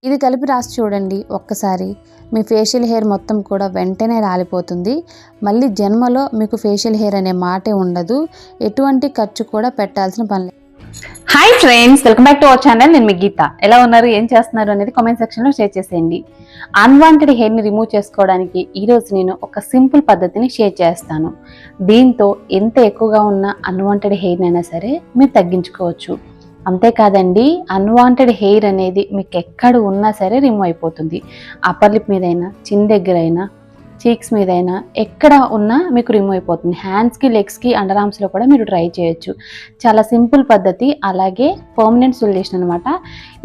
ఇది కలిపి రాసి చూడండి ఒక్కసారి. మీ ఫేషియల్ హెయిర్ మొత్తం కూడా వెంటనే రాలిపోతుంది. మళ్ళీ జన్మలో మీకు ఫేషియల్ హెయిర్ అనే మాటే ఉండదు. ఎటువంటి ఖర్చు కూడా పెట్టాల్సిన పని లేదు. Hi friends, welcome back to our channel. నేను మీ గీత. ఎలా ఉన్నారు, ఏం చేస్తున్నారు అనేది కామెంట్ సెక్షన్లో షేర్ చేసేయండి. అన్వాంటెడ్ హెయిర్ని రిమూవ్ చేసుకోవడానికి ఈరోజు నేను ఒక సింపుల్ పద్ధతిని షేర్ చేస్తాను. దీంతో ఎంత ఎక్కువగా ఉన్న అన్వాంటెడ్ హెయిర్ని అయినా సరే మీరు తగ్గించుకోవచ్చు. అంతేకాదండి, అన్వాంటెడ్ హెయిర్ అనేది మీకు ఎక్కడ ఉన్నా సరే రిమూవ్ అయిపోతుంది. అప్పర్ లిప్ మీదైనా, చిన్ దగ్గరైనా, చీక్స్ మీదైనా ఎక్కడ ఉన్నా మీకు రిమూవ్ అయిపోతుంది. హ్యాండ్స్కి, లెగ్స్కి, అండర్ ఆర్మ్స్లో కూడా మీరు ట్రై చేయొచ్చు. చాలా సింపుల్ పద్ధతి, అలాగే పర్మనెంట్ సొల్యూషన్ అనమాట.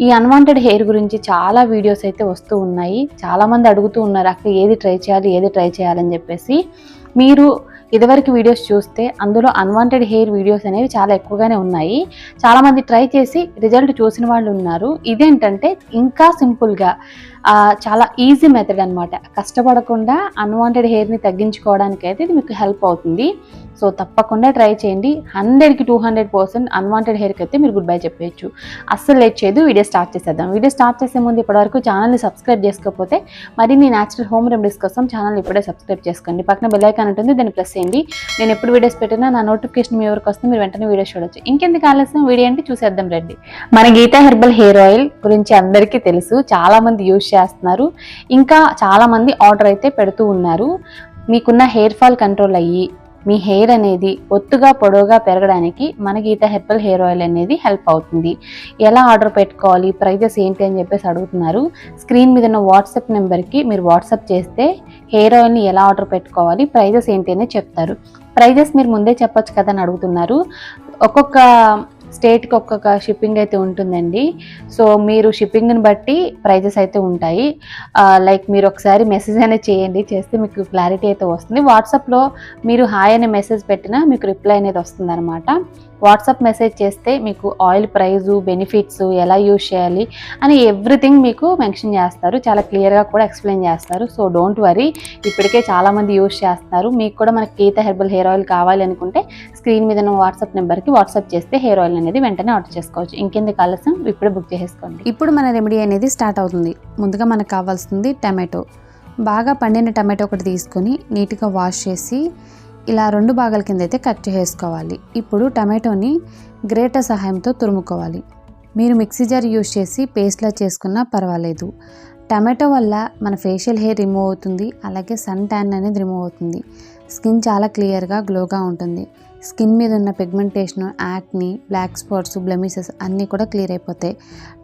ఈ అన్వాంటెడ్ హెయిర్ గురించి చాలా వీడియోస్ అయితే వస్తూ ఉన్నాయి. చాలామంది అడుగుతూ ఉన్నారు, అక్క ఏది ట్రై చేయాలని చెప్పేసి. మీరు ఇదివరకు వీడియోస్ చూస్తే అందులో అన్వాంటెడ్ హెయిర్ వీడియోస్ అనేవి చాలా ఎక్కువగానే ఉన్నాయి. చాలామంది ట్రై చేసి రిజల్ట్ చూసిన వాళ్ళు ఉన్నారు. ఇదేంటంటే ఇంకా సింపుల్గా చాలా ఈజీ మెథడ్ అనమాట. కష్టపడకుండా అన్వాంటెడ్ హెయిర్ని తగ్గించుకోవడానికి అయితే ఇది మీకు హెల్ప్ అవుతుంది. సో తప్పకుండా ట్రై చేయండి. 100కి 200% అన్వాంటెడ్ హెయిర్కి అయితే మీరు గుడ్ బై చెప్పేయచ్చు. అస్సలు లేట్ చేయదు, వీడియో స్టార్ట్ చేసేద్దాం. వీడియో స్టార్ట్ చేసే ముందు ఇప్పటివరకు ఛానల్ని సబ్స్క్రైబ్ చేసుకోకపోతే మరిన్ని న్యాచురల్ హోమ్ రెమెడీస్ కోసం ఛానల్ ఇప్పుడే సబ్స్క్రైబ్ చేసుకోండి. పక్కన బెల్ ఐకాన్ ఉంటుంది, దాన్ని ప్రెస్ చేయండి. నేను ఎప్పుడు వీడియోస్ పెట్టినా నా నోటిఫికేషన్ మీ ఎవరికి వస్తే మీరు వెంటనే వీడియోస్ చూడొచ్చు. ఇంకెందుకు ఆలస్యం, వీడియో అంటే చూసేద్దాం రండి. మన గీతా హెర్బల్ హెయిర్ ఆయిల్ గురించి అందరికీ తెలుసు, చాలా మంది యూజ్ చేస్తున్నారు. ఇంకా చాలా మంది ఆర్డర్ అయితే పెడుతూ ఉన్నారు. మీకున్న హెయిర్ ఫాల్ కంట్రోల్ అయ్యి మీ హెయిర్ అనేది ఒత్తుగా పొడవుగా పెరగడానికి మన గీతా హెర్బల్ హెయిర్ ఆయిల్ అనేది హెల్ప్ అవుతుంది. ఎలా ఆర్డర్ పెట్టుకోవాలి, ప్రైజెస్ ఏంటి అని చెప్పేసి అడుగుతున్నారు. స్క్రీన్ మీద ఉన్న వాట్సాప్ నెంబర్కి మీరు వాట్సాప్ చేస్తే హెయిర్ ఆయిల్ని ఎలా ఆర్డర్ పెట్టుకోవాలి, ప్రైజెస్ ఏంటి అనేది చెప్తారు. ప్రైజెస్ మీరు ముందే చెప్పొచ్చు కదా అని అడుగుతున్నారు. ఒక్కొక్క స్టేట్కి ఒక్కొక్క షిప్పింగ్ అయితే ఉంటుందండి. సో మీరు షిప్పింగ్ని బట్టి ప్రైజెస్ అయితే ఉంటాయి. లైక్ మీరు ఒకసారి మెసేజ్ అనేది చేయండి, చేస్తే మీకు క్లారిటీ అయితే వస్తుంది. వాట్సాప్లో మీరు హాయ్ అనే మెసేజ్ పెట్టినా మీకు రిప్లై అనేది వస్తుంది అనమాట. వాట్సాప్ మెసేజ్ చేస్తే మీకు ఆయిల్ ప్రైజు, బెనిఫిట్స్, ఎలా యూజ్ చేయాలి అని ఎవ్రీథింగ్ మీకు మెన్షన్ చేస్తారు. చాలా క్లియర్గా కూడా ఎక్స్ప్లెయిన్ చేస్తారు. సో డోంట్ వరీ, ఇప్పటికే చాలామంది యూజ్ చేస్తున్నారు. మీకు కూడా మనకి గీతా హెర్బల్ హెయిర్ ఆయిల్ కావాలి అనుకుంటే స్క్రీన్ మీద ఉన్న వాట్సాప్ నెంబర్కి వాట్సాప్ చేస్తే హెయిర్ ఆయిల్ అనేది వెంటనే ఆర్డర్ చేసుకోవచ్చు. ఇంకెందుకు ఆలస్యం, ఇప్పుడే బుక్ చేసేసుకోండి. ఇప్పుడు మన రెమెడీ అనేది స్టార్ట్ అవుతుంది. ముందుగా మనకు కావాల్సింది టమాటో. బాగా పండిన టమాటో ఒకటి తీసుకొని నీట్గా వాష్ చేసి ఇలా 2 భాగాల కింద అయితే కట్ చేసుకోవాలి. ఇప్పుడు టమాటోని గ్రేటర్ సహాయంతో తురుముకోవాలి. మీరు మిక్సీ జార్ యూజ్ చేసి పేస్ట్లా చేసుకున్నా పర్వాలేదు. టమాటో వల్ల మన ఫేషియల్ హెయిర్ రిమూవ్ అవుతుంది, అలాగే సన్ ట్యాన్ అనేది రిమూవ్ అవుతుంది. స్కిన్ చాలా క్లియర్గా, గ్లోగా ఉంటుంది. స్కిన్ మీద ఉన్న పిగ్మెంటేషన్, యాక్ని, బ్లాక్ స్పాట్స్, బ్లెమిషెస్ అన్నీ కూడా క్లియర్ అయిపోతాయి.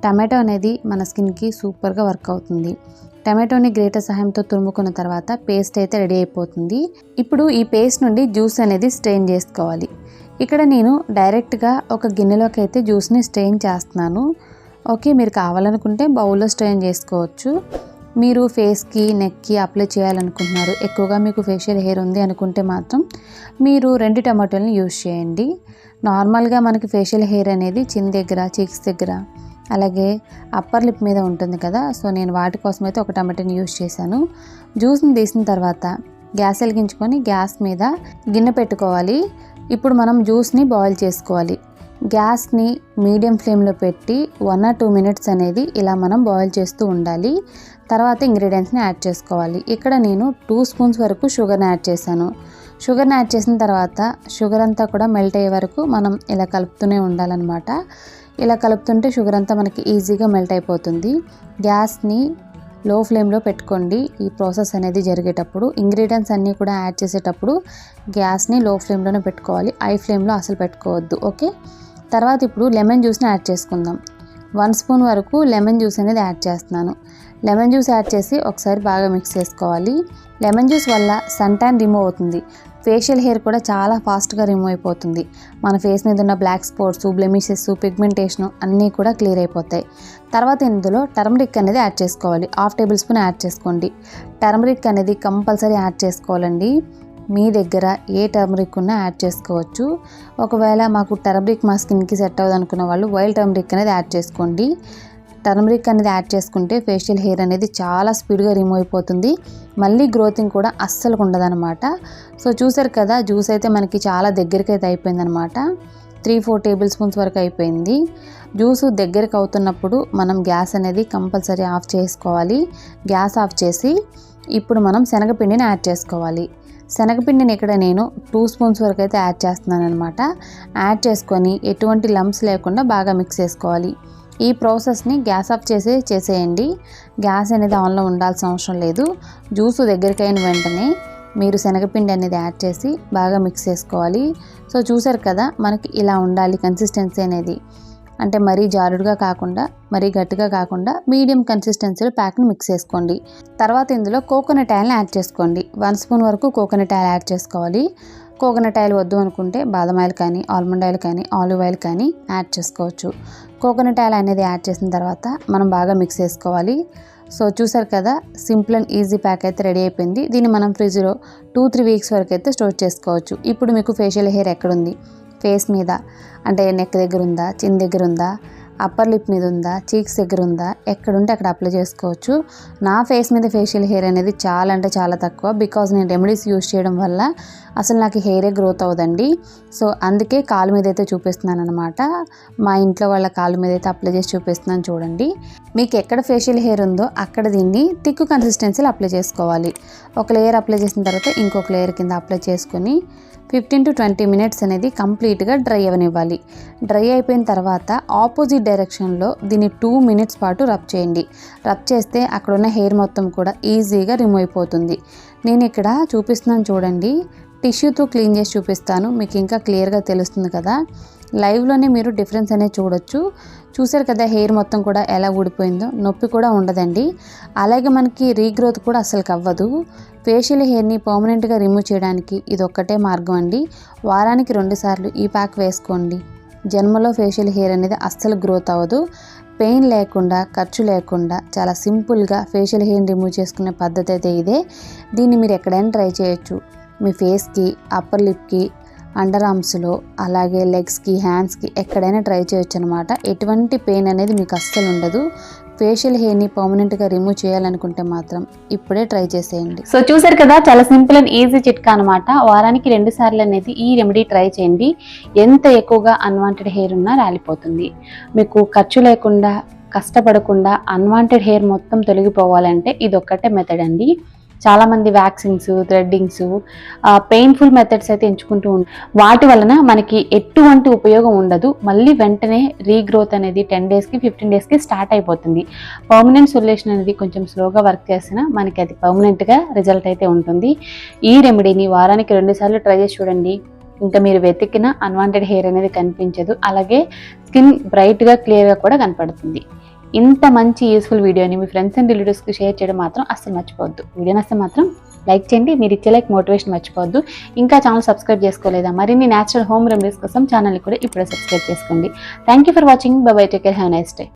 టమాటో అనేది మన స్కిన్కి సూపర్గా వర్క్ అవుతుంది. టమాటోని గ్రేటర్ సహాయంతో తురుముకున్న తర్వాత పేస్ట్ అయితే రెడీ అయిపోతుంది. ఇప్పుడు ఈ పేస్ట్ నుండి జ్యూస్ అనేది స్ట్రెయిన్ చేసుకోవాలి. ఇక్కడ నేను డైరెక్ట్గా ఒక గిన్నెలోకి అయితే జ్యూస్ని స్ట్రెయిన్ చేస్తున్నాను. ఓకే, మీరు కావాలనుకుంటే బౌల్లో స్ట్రెయిన్ చేసుకోవచ్చు. మీరు ఫేస్కి, నెక్కి అప్లై చేయాలనుకుంటున్నారు, ఎక్కువగా మీకు ఫేషియల్ హెయిర్ ఉంది అనుకుంటే మాత్రం మీరు 2 టమాటోలను యూజ్ చేయండి. నార్మల్గా మనకి ఫేషియల్ హెయిర్ అనేది చిన్ దగ్గర, చీక్స్ దగ్గర, అలాగే అప్పర్ లిప్ మీద ఉంటుంది కదా. సో నేను వాటి కోసం అయితే ఒక టమాటోని యూజ్ చేశాను. జ్యూస్ని తీసిన తర్వాత గ్యాస్ వెలిగించుకొని గ్యాస్ మీద గిన్నె పెట్టుకోవాలి. ఇప్పుడు మనం జ్యూస్ని బాయిల్ చేసుకోవాలి. గ్యాస్ని మీడియం ఫ్లేమ్లో పెట్టి 1 or 2 minutes అనేది ఇలా మనం బాయిల్ చేస్తూ ఉండాలి. తర్వాత ఇంగ్రీడియంట్స్ని యాడ్ చేసుకోవాలి. ఇక్కడ నేను 2 spoons వరకు షుగర్ని యాడ్ చేశాను. షుగర్ని యాడ్ చేసిన తర్వాత షుగర్ అంతా కూడా మెల్ట్ అయ్యే వరకు మనం ఇలా కలుపుతూనే ఉండాలన్నమాట. ఇలా కలుపుతుంటే షుగర్ అంతా మనకి ఈజీగా మెల్ట్ అయిపోతుంది. గ్యాస్ని లో ఫ్లేమ్లో పెట్టుకోండి. ఈ ప్రాసెస్ అనేది జరిగేటప్పుడు, ఇంగ్రీడియంట్స్ అన్నీ కూడా యాడ్ చేసేటప్పుడు గ్యాస్ని లో ఫ్లేమ్లోనే పెట్టుకోవాలి, హై ఫ్లేమ్లో అసలు పెట్టుకోవద్దు. ఓకే, తర్వాత ఇప్పుడు లెమన్ జ్యూస్ని యాడ్ చేసుకుందాం. 1 spoon వరకు లెమన్ జ్యూస్ అనేది యాడ్ చేస్తున్నాను. లెమన్ జ్యూస్ యాడ్ చేసి ఒకసారి బాగా మిక్స్ చేసుకోవాలి. లెమన్ జ్యూస్ వల్ల సన్ ట్యాన్ రిమూవ్ అవుతుంది. ఫేషియల్ హెయిర్ కూడా చాలా ఫాస్ట్గా రిమూవ్ అయిపోతుంది. మన ఫేస్ మీద ఉన్న బ్లాక్ స్పాట్స్, బ్లెమిషెస్, పిగ్మెంటేషన్ అన్నీ కూడా క్లియర్ అయిపోతాయి. తర్వాత ఇందులో టర్మరిక్ అనేది యాడ్ చేసుకోవాలి. 1/2 tablespoon యాడ్ చేసుకోండి. టర్మరిక్ అనేది కంపల్సరీ యాడ్ చేసుకోవాలండి. మీ దగ్గర ఏ టర్మరిక్ ఉన్నా యాడ్ చేసుకోవచ్చు. ఒకవేళ మాకు టర్మరిక్ మా స్కిన్కి సెట్ అవ్వదు అనుకున్న వాళ్ళు వైల్డ్ టర్మరిక్ అనేది యాడ్ చేసుకోండి. టర్మరిక్ అనేది యాడ్ చేసుకుంటే ఫేషియల్ హెయిర్ అనేది చాలా స్పీడ్గా రిమూవ్ అయిపోతుంది. మళ్ళీ గ్రోతింగ్ కూడా అస్సలు ఉండదన్నమాట. సో చూసారు కదా, జ్యూస్ అయితే మనకి చాలా దగ్గరికి అయితే అయిపోయిందనమాట. 3-4 tablespoons వరకు అయిపోయింది. జ్యూసు దగ్గరికి అవుతున్నప్పుడు మనం గ్యాస్ అనేది కంపల్సరీ ఆఫ్ చేసుకోవాలి. గ్యాస్ ఆఫ్ చేసి ఇప్పుడు మనం శనగపిండిని యాడ్ చేసుకోవాలి. శనగపిండిని ఇక్కడ నేను 2 స్పూన్స్ వరకు అయితే యాడ్ చేస్తున్నాను అనమాట. యాడ్ చేసుకొని ఎటువంటి లంప్స్ లేకుండా బాగా మిక్స్ చేసుకోవాలి. ఈ ప్రాసెస్ని గ్యాస్ ఆఫ్ చేసేయండి. గ్యాస్ అనేది ఆన్లో ఉండాల్సిన అవసరం లేదు. జ్యూసు దగ్గరికి అయిన వెంటనే మీరు శనగపిండి అనేది యాడ్ చేసి బాగా మిక్స్ చేసుకోవాలి. సో చూసారు కదా, మనకి ఇలా ఉండాలి కన్సిస్టెన్సీ అనేది. అంటే మరీ జారుడుగా కాకుండా మరీ గట్టిగా కాకుండా మీడియం కన్సిస్టెన్సీలో ప్యాక్ని మిక్స్ చేసుకోండి. తర్వాత ఇందులో కోకోనట్ ఆయిల్ని యాడ్ చేసుకోండి. 1 స్పూన్ వరకు కోకోనట్ ఆయిల్ యాడ్ చేసుకోవాలి. కోకోనట్ ఆయిల్ వద్దు అనుకుంటే బాదం ఆయిల్ కానీ, ఆల్మండ్ ఆయిల్ కానీ, ఆలివ్ ఆయిల్ కానీ యాడ్ చేసుకోవచ్చు. కోకోనట్ ఆయిల్ అనేది యాడ్ చేసిన తర్వాత మనం బాగా మిక్స్ చేసుకోవాలి. సో చూసారు కదా, సింపుల్ అండ్ ఈజీ ప్యాక్ అయితే రెడీ అయిపోయింది. దీన్ని మనం ఫ్రిడ్జ్లో 2-3 వీక్స్ వరకు అయితే స్టోర్ చేసుకోవచ్చు. ఇప్పుడు మీకు ఫేషియల్ హెయిర్ ఎక్కడుంది, ఫేస్ మీద అంటే నెక్ దగ్గర ఉందా, చిన్ దగ్గర ఉందా, అప్పర్ లిప్ మీద ఉందా, చీక్స్ దగ్గర ఉందా, ఎక్కడుంటే అక్కడ అప్లై చేసుకోవచ్చు. నా ఫేస్ మీద ఫేషియల్ హెయిర్ అనేది చాలా అంటే చాలా తక్కువ. బికాజ్ నేను రెమెడీస్ యూజ్ చేయడం వల్ల అసలు నాకు హెయిరే గ్రోత్ అవ్వదండి. సో అందుకే కాలు మీద అయితే చూపిస్తున్నాను అనమాట. మా ఇంట్లో వాళ్ళ కాలు మీద అయితే అప్లై చేసి చూపిస్తున్నాను చూడండి. మీకు ఎక్కడ ఫేషియల్ హెయిర్ ఉందో అక్కడ దీన్ని థిక్ కన్సిస్టెన్సీలో అప్లై చేసుకోవాలి. ఒక లేయర్ అప్లై చేసిన తర్వాత ఇంకొక లేయర్ కింద అప్లై చేసుకొని 15-20 మినిట్స్ అనేది కంప్లీట్గా డ్రై అవనివ్వాలి. డ్రై అయిపోయిన తర్వాత ఆపోజిట్ డైరెక్షన్లో దీన్ని 2 మినిట్స్ పాటు రబ్ చేయండి. రబ్ చేస్తే అక్కడ ఉన్న హెయిర్ మొత్తం కూడా ఈజీగా రిమూవ్ అయిపోతుంది. నేను ఇక్కడ చూపిస్తున్నాను చూడండి, టిష్యూతో క్లీన్ చేసి చూపిస్తాను, మీకు ఇంకా క్లియర్గా తెలుస్తుంది కదా. లైవ్లోనే మీరు డిఫరెన్స్ అనేది చూడొచ్చు. చూసారు కదా హెయిర్ మొత్తం కూడా ఎలా ఊడిపోయిందో, నొప్పి కూడా ఉండదండి. అలాగే మనకి రీగ్రోత్ కూడా అసలు అవ్వదు. ఫేషియల్ హెయిర్ని పర్మనెంట్గా రిమూవ్ చేయడానికి ఇది ఒక్కటే మార్గం అండి. వారానికి 2 సార్లు ఈ ప్యాక్ వేసుకోండి. జన్మలో ఫేషియల్ హెయిర్ అనేది అస్సలు గ్రోత్ అవ్వదు. పెయిన్ లేకుండా, ఖర్చు లేకుండా చాలా సింపుల్గా ఫేషియల్ హెయిర్ని రిమూవ్ చేసుకునే పద్ధతి అయితే ఇదే. దీన్ని మీరు ఎక్కడైనా ట్రై చేయొచ్చు. మీ ఫేస్కి, అప్పర్ లిప్కి, అండర్ ఆర్మ్స్లో, అలాగే లెగ్స్కి, హ్యాండ్స్కి ఎక్కడైనా ట్రై చేయొచ్చు అనమాట. ఎటువంటి పెయిన్ అనేది మీకు అస్సలు ఉండదు. ఫేషియల్ హెయిర్ని పర్మనెంట్గా రిమూవ్ చేయాలనుకుంటే మాత్రం ఇప్పుడే ట్రై చేసేయండి. సో చూసారు కదా, చాలా సింపుల్ అండ్ ఈజీ చిట్కా అనమాట. వారానికి 2 సార్లు అనేది ఈ రెమెడీ ట్రై చేయండి. ఎంత ఎక్కువగా అన్వాంటెడ్ హెయిర్ ఉన్నా రాలిపోతుంది. మీకు ఖర్చు లేకుండా, కష్టపడకుండా అన్వాంటెడ్ హెయిర్ మొత్తం తొలగిపోవాలంటే ఇది ఒక్కటే మెథడ్ అండి. చాలామంది వ్యాక్సింగ్స్, థ్రెడ్డింగ్స్, పెయిన్ఫుల్ మెథడ్స్ అయితే ఎంచుకుంటూ ఉంటారు. వాటి వలన మనకి ఎటువంటి ఉపయోగం ఉండదు. మళ్ళీ వెంటనే రీగ్రోత్ అనేది 10 డేస్కి 15 డేస్కి స్టార్ట్ అయిపోతుంది. పర్మనెంట్ సొల్యూషన్ అనేది కొంచెం స్లోగా వర్క్ చేసినా మనకి అది పర్మనెంట్గా రిజల్ట్ అయితే ఉంటుంది. ఈ రెమెడీని వారానికి 2 సార్లు ట్రై చేసి చూడండి. ఇంకా మీరు వెతికిన అన్వాంటెడ్ హెయిర్ అనేది కనిపించదు. అలాగే స్కిన్ బ్రైట్గా, క్లియర్గా కూడా కనపడుతుంది. ఇంత మంచి యూస్ఫుల్ వీడియోని మీ ఫ్రెండ్స్ అండ్ రిలేటివ్స్కి షేర్ చేయడం మాత్రం అస్సలు మర్చిపోవద్దు. వీడియో నచ్చితే మాత్రం లైక్ చేయండి. మీరు ఇచ్చే లైక్ మోటివేషన్ మర్చిపోవద్దు. ఇంకా ఛానల్ సబ్స్క్రైబ్ చేసుకోలేదా, మరిన్ని న్యాచురల్ హోమ్ రెమెడీస్ కోసం ఛానల్ని కూడా ఇప్పుడే సబ్స్క్రైబ్ చేసుకోండి. Thank you for watching. By by, take care, have a nice day.